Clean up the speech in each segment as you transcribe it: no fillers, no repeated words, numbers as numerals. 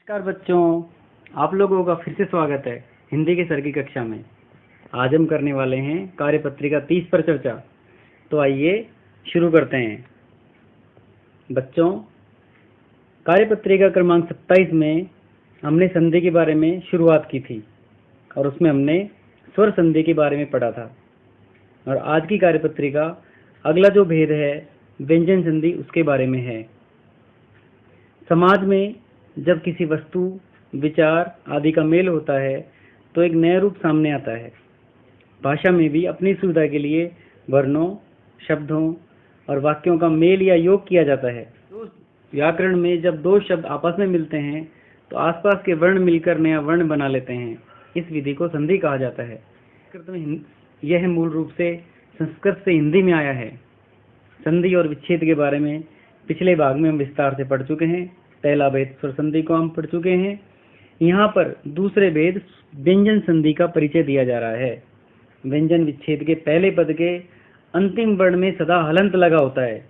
नमस्कार बच्चों, आप लोगों का फिर से स्वागत है हिंदी के सर की कक्षा में। आज हम करने वाले हैं कार्यपत्रिका 30 पर चर्चा। तो आइए शुरू करते हैं। बच्चों, कार्यपत्रिका क्रमांक 27 में हमने संधि के बारे में शुरुआत की थी और उसमें हमने स्वर संधि के बारे में पढ़ा था। और आज की कार्यपत्रिका अगला जो भेद है व्यंजन संधि, उसके बारे में है। समाज में जब किसी वस्तु, विचार आदि का मेल होता है तो एक नया रूप सामने आता है। भाषा में भी अपनी सुविधा के लिए वर्णों, शब्दों और वाक्यों का मेल या योग किया जाता है। व्याकरण में जब दो शब्द आपस में मिलते हैं तो आसपास के वर्ण मिलकर नया वर्ण बना लेते हैं। इस विधि को संधि कहा जाता है। यह मूल रूप से संस्कृत से हिंदी में आया है। संधि और विच्छेद के बारे में पिछले भाग में हम विस्तार से पढ़ चुके हैं। पहला भेद स्वर संधि को हम पढ़ चुके हैं। यहाँ पर दूसरे भेद व्यंजन संधि का परिचय दिया जा रहा है। व्यंजन विच्छेद के पहले पद के अंतिम वर्ण में सदा हलंत लगा होता है,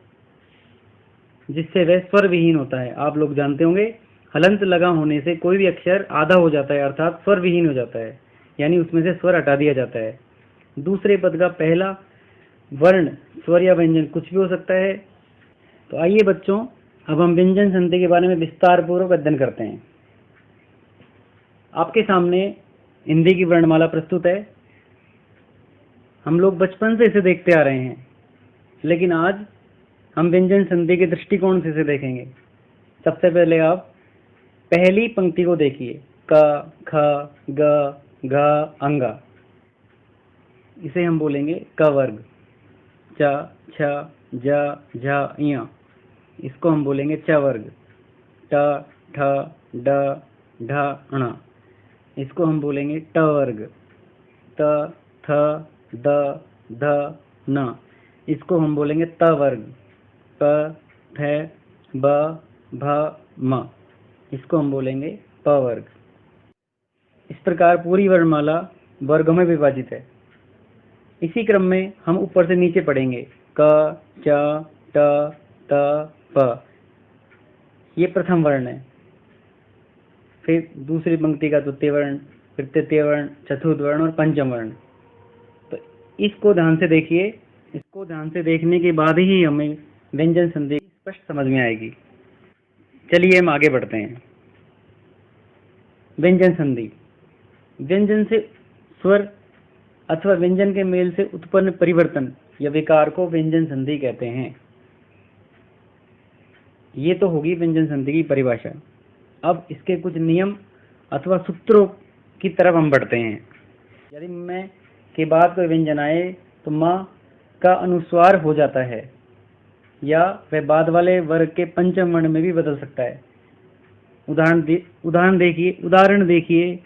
जिससे वह स्वर विहीन होता है। आप लोग जानते होंगे, हलंत लगा होने से कोई भी अक्षर आधा हो जाता है, अर्थात स्वर विहीन हो जाता है, यानी उसमें से स्वर हटा दिया जाता है। दूसरे पद का पहला वर्ण स्वर या व्यंजन कुछ भी हो सकता है। तो आइए बच्चों, अब हम व्यंजन संधि के बारे में विस्तार पूर्वक अध्ययन करते हैं। आपके सामने हिंदी की वर्णमाला प्रस्तुत है। हम लोग बचपन से इसे देखते आ रहे हैं, लेकिन आज हम व्यंजन संधि के दृष्टिकोण से इसे देखेंगे। सबसे पहले आप पहली पंक्ति को देखिए, क, ख, ग, घ, अंगा। इसे हम बोलेंगे क वर्ग। च, छ, ज, झ, ञ, इसको हम बोलेंगे च वर्ग। ट, ठ, ड, ढ, ण, इसको हम बोलेंगे ट वर्ग। त, थ, द, ध, न, इसको हम बोलेंगे त वर्ग। प, फ, ब, भ, म, इसको हम बोलेंगे प वर्ग। इस प्रकार पूरी वर्णमाला वर्गों में विभाजित है। इसी क्रम में हम ऊपर से नीचे पढ़ेंगे। क, च, ट, त, प, ये प्रथम वर्ण है। फिर दूसरी पंक्ति का द्वितीय वर्ण, फिर तृतीय वर्ण, चतुर्थ वर्ण और पंचम वर्ण। तो इसको ध्यान से देखिए। इसको ध्यान से देखने के बाद ही हमें व्यंजन संधि स्पष्ट समझ में आएगी। चलिए हम आगे बढ़ते हैं। व्यंजन संधि, व्यंजन से स्वर अथवा व्यंजन के मेल से उत्पन्न परिवर्तन या विकार को व्यंजन संधि कहते हैं। ये तो होगी व्यंजन संधि की परिभाषा। अब इसके कुछ नियम अथवा सूत्रों की तरफ हम बढ़ते हैं। यदि म के बाद कोई व्यंजन आए तो म का अनुस्वार हो जाता है, या वह बाद वाले वर्ग के पंचम वर्ण में भी बदल सकता है। उदाहरण देखिए,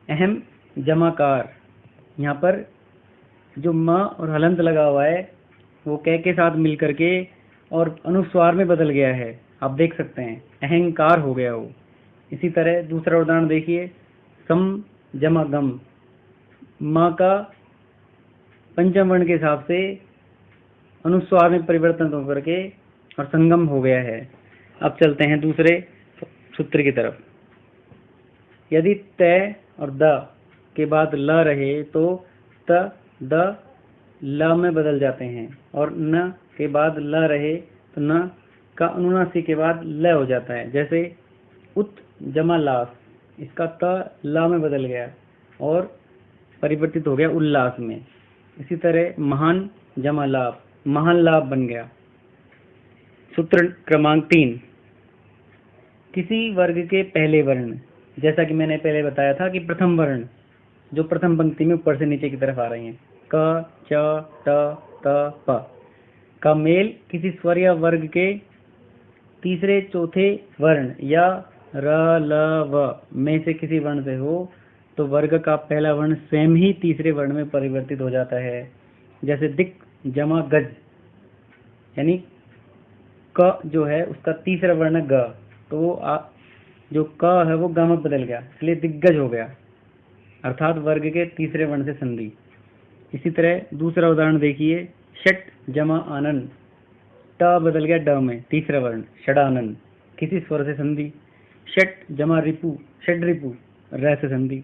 अहम जमाकार। यहाँ पर जो म और हलंत लगा हुआ है वो क के साथ मिल करके और अनुस्वार में बदल गया है। आप देख सकते हैं, अहंकार हो गया वो। इसी तरह दूसरा उदाहरण देखिए, सम जमा गम। माँ का पंचम वर्ण के हिसाब से अनुस्वार में परिवर्तन होकर के और संगम हो गया है। अब चलते हैं दूसरे सूत्र की तरफ। यदि त और द के बाद ल रहे तो त, द, ल में बदल जाते हैं, और न के बाद ल रहे तो न का अनुनासिक के बाद ल हो जाता है। जैसे उत जमा लास, इसका त ला में बदल गया और परिवर्तित हो गया उल्लास में। इसी तरह महान जमा लाभ, महान लाभ बन गया। सूत्र क्रमांक 3, किसी वर्ग के पहले वर्ण, जैसा कि मैंने पहले बताया था कि प्रथम वर्ण जो प्रथम पंक्ति में ऊपर से नीचे की तरफ आ रही हैं, क, च, ट, त, प, का मेल किसी स्वर या वर्ग के तीसरे चौथे वर्ण या र, ल, व में से किसी वर्ण से हो तो वर्ग का पहला वर्ण स्वयं ही तीसरे वर्ण में परिवर्तित हो जाता है। जैसे दिक जमा गज, यानी क जो है उसका तीसरा वर्ण ग, तो वो जो क है वो ग में बदल गया, इसलिए दिग्गज हो गया, अर्थात वर्ग के तीसरे वर्ण से संधि। इसी तरह दूसरा उदाहरण देखिए, षट जमा आनंद। ट बदल गया ड में, तीसरा वर्ण षडानंद, किसी स्वर से संधि। षट जमा रिपु, षड रिपु, र से संधि।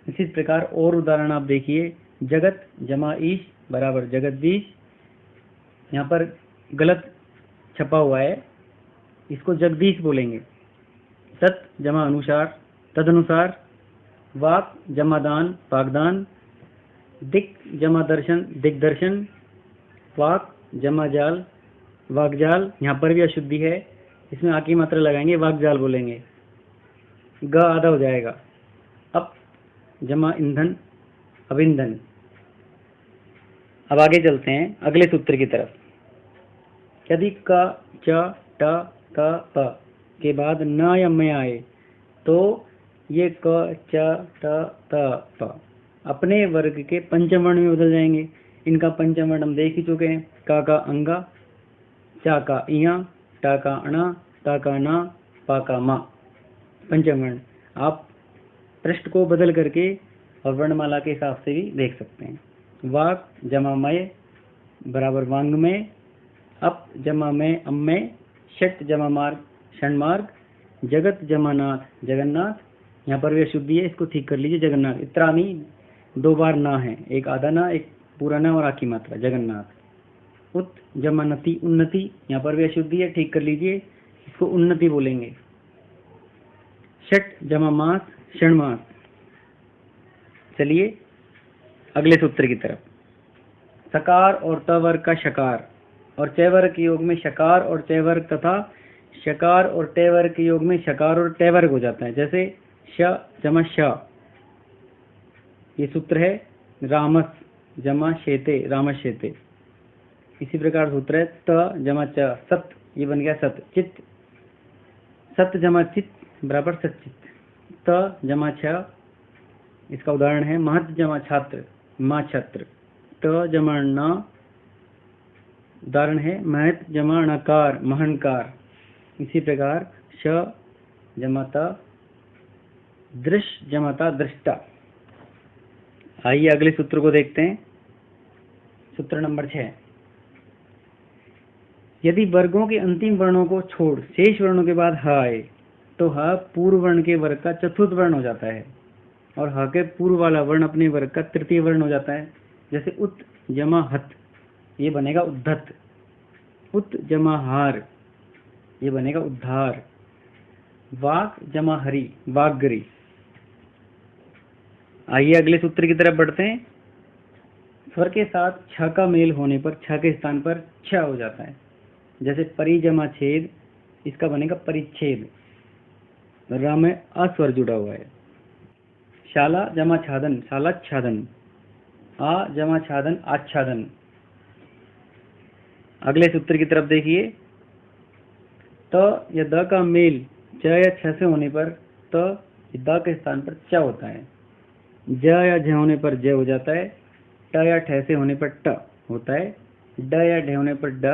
इसी प्रकार और उदाहरण आप देखिए, जगत जमा ईश बराबर जगदीश। यहाँ पर गलत छपा हुआ है, इसको जगदीश बोलेंगे। सत जमा अनुसार, तदनुसार। वाक जमा दान, वागदान। दिक जमा दर्शन, दिग्दर्शन। वाक जमा जाल, वागजाल। यहाँ पर भी अशुद्धि है, इसमें आ की मात्रा लगाएंगे, वागजाल बोलेंगे, ग आधा हो जाएगा। अप जमा ईंधन, अभिंधन। अब आगे चलते हैं अगले सूत्र की तरफ। यदि क, च, ट, क, प के बाद न या मैं आए तो ये क, च, ट, त, प अपने वर्ग के पंचम वर्ण में बदल जाएंगे। इनका पंचम वर्ण हम देख ही चुके हैं। का अंगा, चा का इया, टा का अणा, ता का ना, पा का मा पंचम वर्ण। आप पृष्ठ को बदल करके और वर्णमाला के हिसाब से भी देख सकते हैं। वाक जमा मय बराबर वांग्मय। अप जमा में अम्मय। षट जमा मार्ग, षण्मार्ग। जगत जमा नाथ, जगन्नाथ। यहाँ पर भी अशुद्धि है, इसको ठीक कर लीजिए, जगन्नाथ। इत्रानी दो बार ना है, एक आधा ना, एक पूरा ना और आकी मात्रा, जगन्नाथ। उत जमा नति, उन्नति। यहाँ पर भी अशुद्धि है, ठीक कर लीजिए, इसको उन्नति बोलेंगे। षट जमा मास, षण्मास। चलिए अगले सूत्र की तरफ। सकार और त वर्ग का शकार और च वर्ग के योग में शकार और च वर्ग तथा शकार और ट वर्ग के योग में शकार और ट वर्ग हो जाता है। जैसे श जमा श, ये सूत्र है। रामस जमा शेते, रामशेते। इसी प्रकार सूत्र है त जमा च, सत, ये बन गया सत। चित, सत जमा चित बराबर सचित। त जमा छ, इसका उदाहरण है महत जमा छात्र, माँ छत्र। त जमा न, उदाहरण है महत जमा णकार, महनकार। इसी प्रकार श जमाता, दृश जमाता, दृष्टा। आइए अगले सूत्र को देखते हैं। सूत्र नंबर 6। यदि वर्गों के अंतिम वर्णों को छोड़ शेष वर्णों के बाद ह आए तो ह पूर्व वर्ण के वर्ग का चतुर्थ वर्ण हो जाता है और ह के पूर्व वाला वर्ण अपने वर्ग का तृतीय वर्ण हो जाता है। जैसे उत जमा हत, ये बनेगा उद्धत। उत जमा हार, ये बनेगा उद्धार। वाक जमा हरि, वाग्गरी। आइए अगले सूत्र की तरफ बढ़ते हैं। स्वर के साथ छ का मेल होने पर छ के स्थान पर छ हो जाता है। जैसे परि जमा छेद, इसका बनेगा परिच्छेद। र में अस्वर जुड़ा हुआ है। शाला जमा छादन, शालाच्छादन। आ जमा छादन, आच्छादन। अगले सूत्र की तरफ देखिए। त या द का मेल च या छ से होने पर त द के स्थान पर च होता है। ज या झ होने पर ज हो जाता है। ट या ठ से होने पर ट होता है। ड या ढ होने पर ड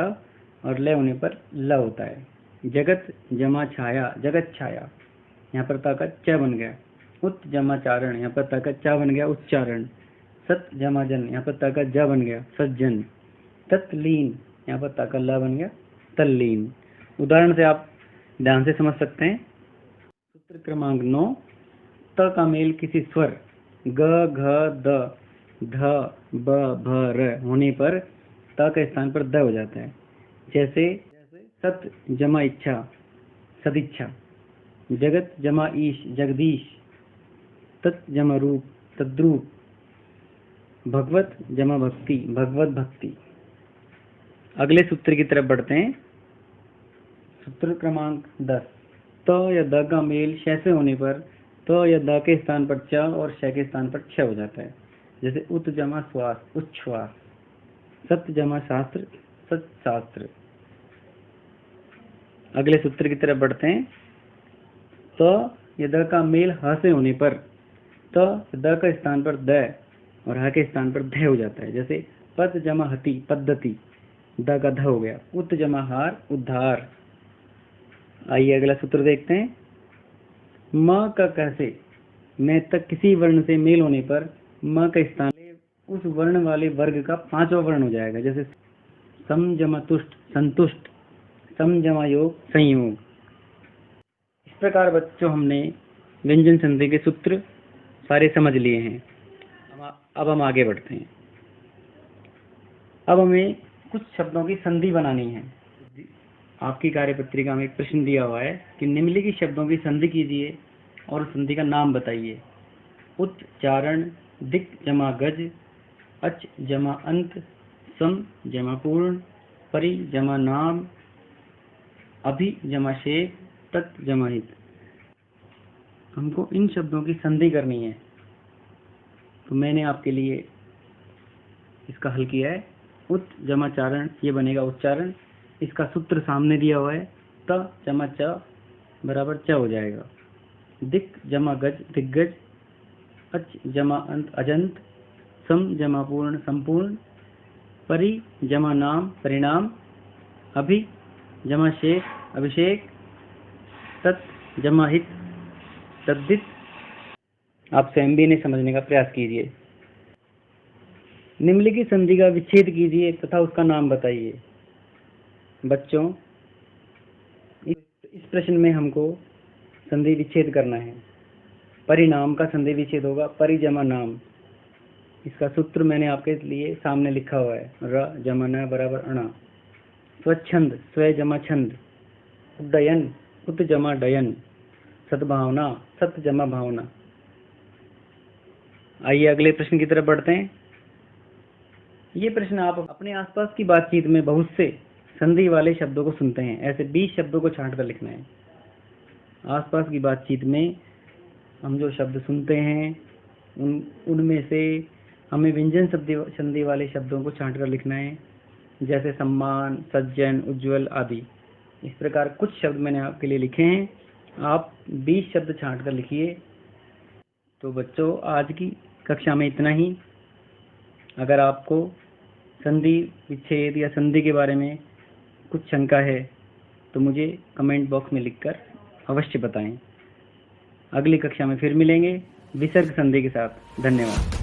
और ल होने पर ल होता है। जगत जमा छाया, जगत छाया। यहाँ पर ता का च बन गया। उत जमा चारण, यहाँ पर ता का चा बन गया, उच्चारण। सत जमा जन, यहाँ पर ता का ज बन गया, सज्जन। तत्लीन, यहाँ पर ता का ल बन गया, तल्लीन। उदाहरण से आप ध्यान से समझ सकते हैं। सूत्र क्रमांक 9। त का मेल किसी स्वर ग, घ, द, ध, ब, भ, र होने पर त के स्थान पर द हो जाता है। जैसे सत जमा इच्छा, सदिच्छा। जगत जमा ईश, जगदीश। तत् जमा रूप, तद्रूप। भगवत जमा भक्ति, भगवत भक्ति। अगले सूत्र की तरफ बढ़ते हैं। सूत्र क्रमांक 10। त या द का मेल श से होने पर त या द के स्थान पर च और श के स्थान पर छ हो जाता है। जैसे उत जमा श्वास, उच्छ्वास। सत जमा शास्त्र, सत्शास्त्र। अगले सूत्र की तरफ बढ़ते हैं। त या द का मेल ह से होने पर त द का स्थान पर द और ह के स्थान पर ध हो जाता है। जैसे पद जमा हति, पद्धति। द का ध हो गया। उत जमा हार, उद्धार। आइए अगला सूत्र देखते हैं। म का कैसे में तक किसी वर्ण से मेल होने पर म का स्थान उस वर्ण वाले वर्ग का पांचवा वर्ण हो जाएगा। जैसे सम जमा तुष्ट, संतुष्ट। सम जमा योग, संयोग। प्रकार बच्चों हमने व्यंजन संधि के सूत्र सारे समझ लिए हैं। अब हम आगे बढ़ते हैं। अब हमें कुछ शब्दों की संधि बनानी है। आपकी कार्यपत्रिका में एक प्रश्न दिया हुआ है कि निम्नलिखित शब्दों की संधि कीजिए और संधि का नाम बताइए। उच्चारण, दिक् जमा गज, अच जमा अंत, सम जमा पूर्ण, परि जमा नाम, अभि जमा शेष, तत् जमा हित। हमको इन शब्दों की संधि करनी है, तो मैंने आपके लिए इसका हल किया है। उत जमा चारण, ये बनेगा उच्चारण। इसका सूत्र सामने दिया हुआ है, त जमा च बराबर च हो जाएगा। दिक् जमा गज दिग्गज, अच जमा अंत अजंत, सम जमा पूर्ण संपूर्ण, परि जमा नाम परिणाम, अभि जमा शेष अभिषेक, तत् जमा हित तद्धित। आप स्वयं भी इन्हें समझने का प्रयास कीजिए। निम्नलिखित संधि का विच्छेद कीजिए तथा उसका नाम बताइए। बच्चों, इस प्रश्न में हमको संधि विच्छेद करना है। परिणाम का संधि विच्छेद होगा परि जमा नाम। इसका सूत्र मैंने आपके लिए सामने लिखा हुआ है, र जमा न बराबर अणा। स्वच्छंद, स्व जमा छंद। उड्डयन, उत जमा डयन। सद्भावना, सत जमा भावना। आइए अगले प्रश्न की तरफ बढ़ते हैं। ये प्रश्न आप अपने आसपास की बातचीत में बहुत से संधि वाले शब्दों को सुनते हैं। ऐसे 20 शब्दों को छांट कर लिखना है। आसपास की बातचीत में हम जो शब्द सुनते हैं उनमें से हमें व्यंजन संधि वाले शब्दों को छांट कर लिखना है, जैसे सम्मान, सज्जन, उज्जवल आदि। इस प्रकार कुछ शब्द मैंने आपके लिए लिखे हैं, आप 20 शब्द छांट कर लिखिए। तो बच्चों, आज की कक्षा में इतना ही। अगर आपको संधि विच्छेद या संधि के बारे में कुछ शंका है तो मुझे कमेंट बॉक्स में लिखकर अवश्य बताएं। अगली कक्षा में फिर मिलेंगे विसर्ग संधि के साथ। धन्यवाद।